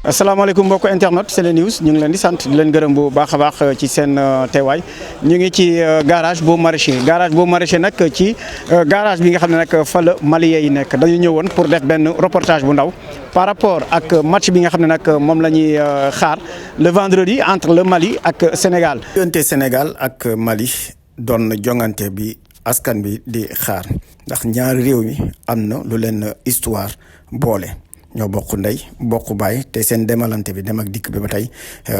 asalaamaaleykum mbokk internet Sene News ñu ngi leen di sant di leen gërëm bu baax a baax ci seen teewaay ñu ngi ci garage Baux Maraîchers nag ci garage bi nga xam ne nag fa la Maliens yi nekk dañu ñëwoon pour def benn reportage bu ndaw par rapport ak match bi nga xam ne nag moom la ñuy xaar le vendredi entre le Mali ak Sénégal. diggante Sénégal ak Mali doon jongante bi askan bi di xaar ndax ñaari réew mi am na lu leen histoire boole. ñoo bokk ndey bokk baay te seen demalante bi dem ak dikk bi ba tey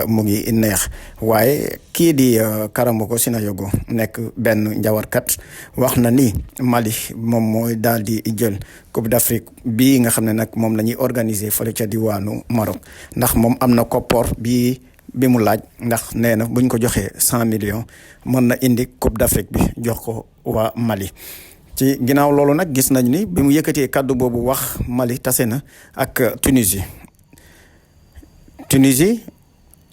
mu ngi neex waaye kii di Karamoko Sinayogo nekk benn njawarkat wax na ni Mali moom mooy daal di jël Coupe d'Afrique bii nga xam ne nag moom la ñuy organiser fële ca diwaanu Maroc ndax moom am na koppoor bi mu laaj ndax nee na buñ ko joxee 100 millions mën na indi Coupe d'Afrique bi jox ko waa Mali. ci ginnaaw loolu nag gis nañ ni bi mu yëkkatee kàddu boobu wax Mali tase na ak Tunisie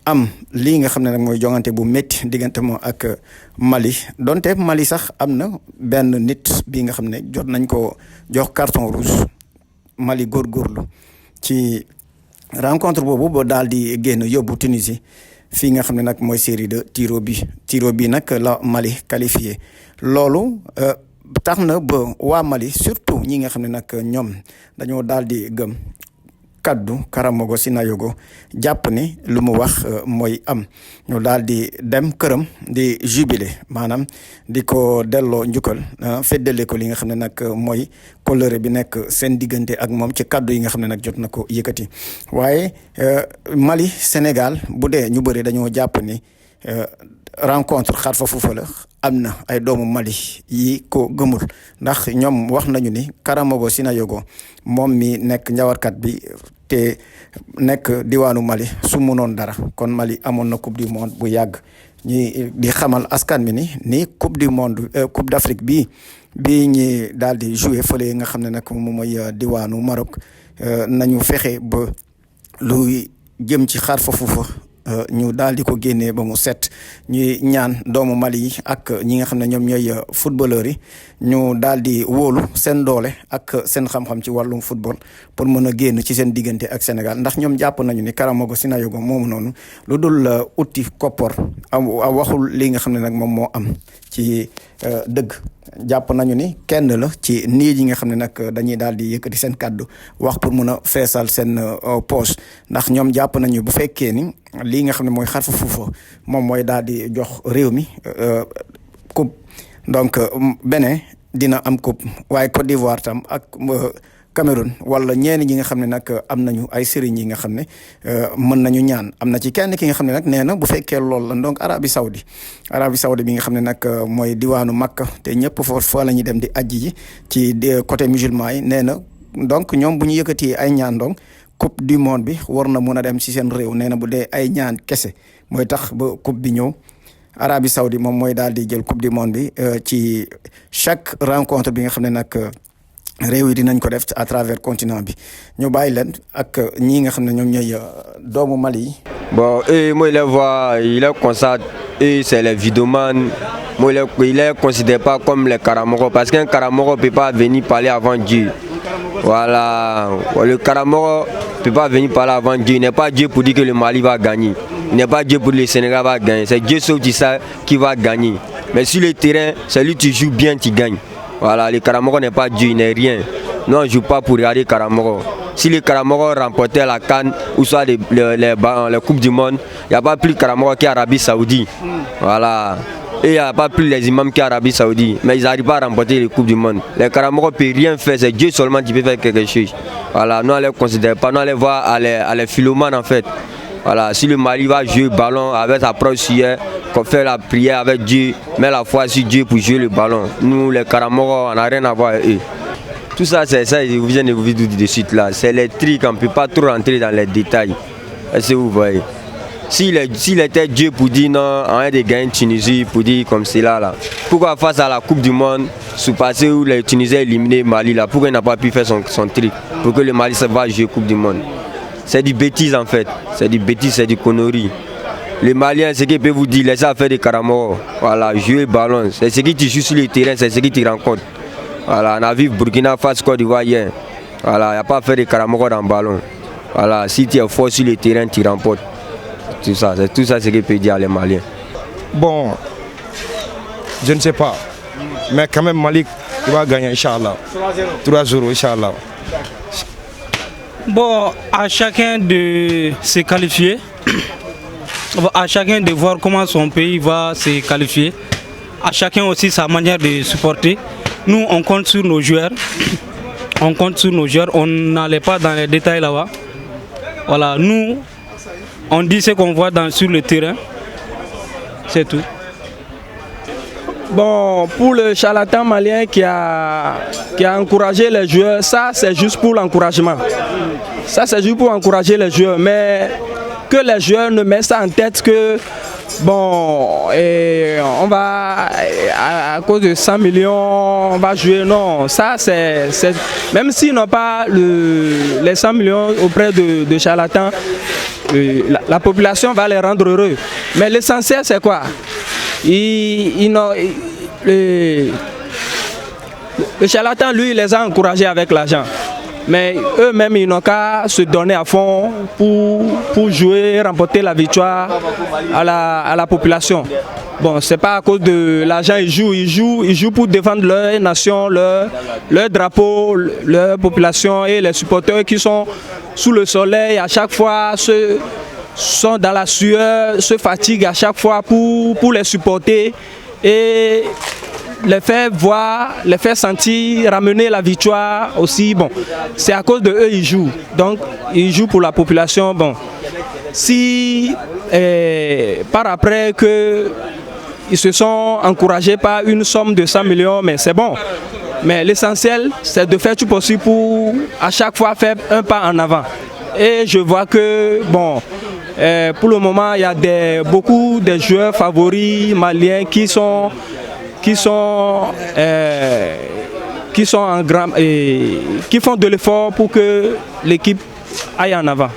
am lii nga xam ne nag mooy jongante bu métti diggante moom ak Mali donte Mali sax am na benn nit bi nga xam ne jot nañ ko jox carton rouge Mali góorgóorlu ci rencontre boobu ba daal di génn yóbbu Tunisie fii nga xam ne nag mooy série de tiro bi nag la Mali qualifié loolu tax na ba waa Mali surtout ñi nga xam ne nag ñoom dañoo daal di gëm kaddu Karamoko Sinayogo jàpp ne lu mu wax mooy am ñu daal di dem këram di jubilé maanaam di ko delloo njukkal feddale ko li nga xam ne nag mooy kóllëre bi nekk seen diggante ak moom ci kaddu yi nga xam ne nag jot na ko yëkkati waaye Mali Sénégal bu dee ñu bëri dañoo jàpp ni rencontre xar fa fuufa la am na ay doomu Mali yi ko gëmul ndax ñoom wax nañu ni Karamoko Sinayogo moom mi nekk njawarkat bi te nekk diwaanu Mali su mënoon dara kon Mali amoon na coupe du monde bu yàgg ñi di xamal askan mi ni coupe du monde coupe d'Afrique bi ñi daal di jouer fële nga xam ne nag moom mooy diwaanu Maroc nañu fexe ba lu jëm ci xar fa fuufa ñu daal di ko génnee ba mu set ñuy ñaan doomu Mali yi ak ñi nga xam ne ñoom ñooy footballeurs yi ñu daal di wóolu seen doole ak seen xam-xam ci wàllum football pour mën a génn ci seen diggante ak Sénégal ndax ñoom jàpp nañu ni Karamoko Sinayogo moomu noonu lu dul utti koppor waxul li nga xam ne nag moom moo am ci dëgg jàpp nañu ni kenn la ci nii yi nga xam ne nag dañuy daal di yëkkati seen kàddu wax pour mun a feesal seen poche ndax ñoom jàpp nañu bu fekkee ni lii nga xam ne mooy xar fa fuufa moom mooy daal di jox réew mi coupe donc Bénin dina am coupe waaye Côte d'Ivoire tam ak Cameroun wala ñenn ñi nga xam ne nag am nañu ay sëriñ yi nga xam ne mën nañu ñaan am na ci kenn ki nga xam ne nag nee na bu fekkee loolu la donc Arabie Saoudi bi nga xam ne nag mooy diwaanu Makka te ñëpp foofu fa la ñuy dem di aji ji ci côté musulman yi nee na donc ñoom bu ñu yëkkati ay ñaan donc coupe du monde bi war na mun a dem ci seen réew nee na bu dee ay ñaan kese mooy tax ba coupe bi ñëw Arabie Saoudi moom mooy daal di jël coupe du monde bi ci chaque rencontre bi nga xam ne nag réew yi dinañ ko def à travers continent bi ñu bàyyi leen ak ñii nga xam ne ñoom ñooy doomu Mali yi. Bon, moi il les voit, il les constate, c'est les vidomanes. Moi il les considère pas comme les Karamoko parce qu'un Karamoko peut pas venir parler avant Dieu. Voilà, le Karamoko peut pas venir parler avant Dieu. Il n'est pas Dieu pour dire que le Mali va gagner. Il n'est pas Dieu pour dire que le Sénégal va gagner. C'est Dieu sauf ça qui va gagner. Mais sur le terrain, c'est lui qui joue bien, qui gagne. Voilà, le Karamoko n'est pas Dieu, il n'est rien. Nous on ne joue pas pour regarder Karamoko. Si les Karamoko remportaient la CAN ou soit les Coupes du Monde, il n'y a pas plus Karamoko qu'Arabie Saoudite. Voilà. Et il n'y a pas plus les imams qu'Arabie Saoudite. Mais ils n'arrivent pas à remporter les Coupes du Monde. Les Karamoko ne peuvent rien faire, c'est Dieu seulement qui peut faire quelque chose. Voilà, nous on ne les considère pas, nous on les voit à les philomanes en fait. Voilà, si le Mali va jouer le ballon avec sa prière, qu'on fait la prière avec Dieu, met la foi sur Dieu pour jouer le ballon. Nous, les Karamoko, on n'a rien à voir avec eux. Tout ça, c'est ça, je viens de vous dire tout de suite là. C'est les trucs, on ne peut pas trop rentrer dans les détails. Est-ce que vous voyez? S'il était Dieu pour dire non, on a de gagner Tunisie, pour dire comme cela là. Pourquoi face à la Coupe du Monde, sous passé où les Tunisiens éliminaient Mali là, pourquoi il n'a pas pu faire son truc pour que le Mali se va jouer Coupe du Monde? C'est du bêtise en fait, c'est du bêtise, c'est du connerie. Les Maliens, ce qu'ils peuvent vous dire, laissez faire des Karamoko. Voilà, jouer le ballon. C'est ce qui te joue sur le terrain, c'est ce qui te rencontre. Voilà, on a vu Burkina Faso, Côte d'Ivoire hier. Voilà, il n'y a pas à faire des Karamoko dans le ballon. Voilà, si tu es fort sur le terrain, tu remportes. C'est tout ça ce que peut dire les Maliens. Bon, je ne sais pas. Mais quand même, Malik, il va gagner, Inch'Allah. 3-0, Inch'Allah. Bon, à chacun de se qualifier, à chacun de voir comment son pays va se qualifier, à chacun aussi sa manière de supporter. Nous, on compte sur nos joueurs. On compte sur nos joueurs. On n'allait pas dans les détails là-bas. Voilà, nous, on dit ce qu'on voit sur le terrain. C'est tout. Bon, pour le charlatan malien qui a encouragé les joueurs, ça c'est juste pour l'encouragement. Ça c'est juste pour encourager les joueurs, mais que les joueurs ne mettent ça en tête que bon, on va à cause de 100 millions, on va jouer. Non, ça c'est même s'ils n'ont pas les 100 millions auprès de charlatans, la population va les rendre heureux. Mais l'essentiel c'est quoi? Le charlatan, lui, il les a encouragés avec l'argent. Mais eux-mêmes, ils n'ont qu'à se donner à fond pour jouer, remporter la victoire à la population. Bon, c'est pas à cause de l'argent, ils jouent pour défendre leur nation, leur drapeau, leur population et les supporters qui sont sous le soleil à chaque fois, sont dans la sueur, se fatiguent à chaque fois pour les supporter et les faire voir, les faire sentir, ramener la victoire aussi. Bon, c'est à cause de eux ils jouent. Donc ils jouent pour la population. Bon, si par après que ils se sont encouragés par une somme de 100 millions, mais c'est bon. Mais l'essentiel, c'est de faire tout possible pour à chaque fois faire un pas en avant. Et je vois que bon. Pour le moment, il y a beaucoup de joueurs favoris maliens qui font de l'effort pour que l'équipe aille en avant.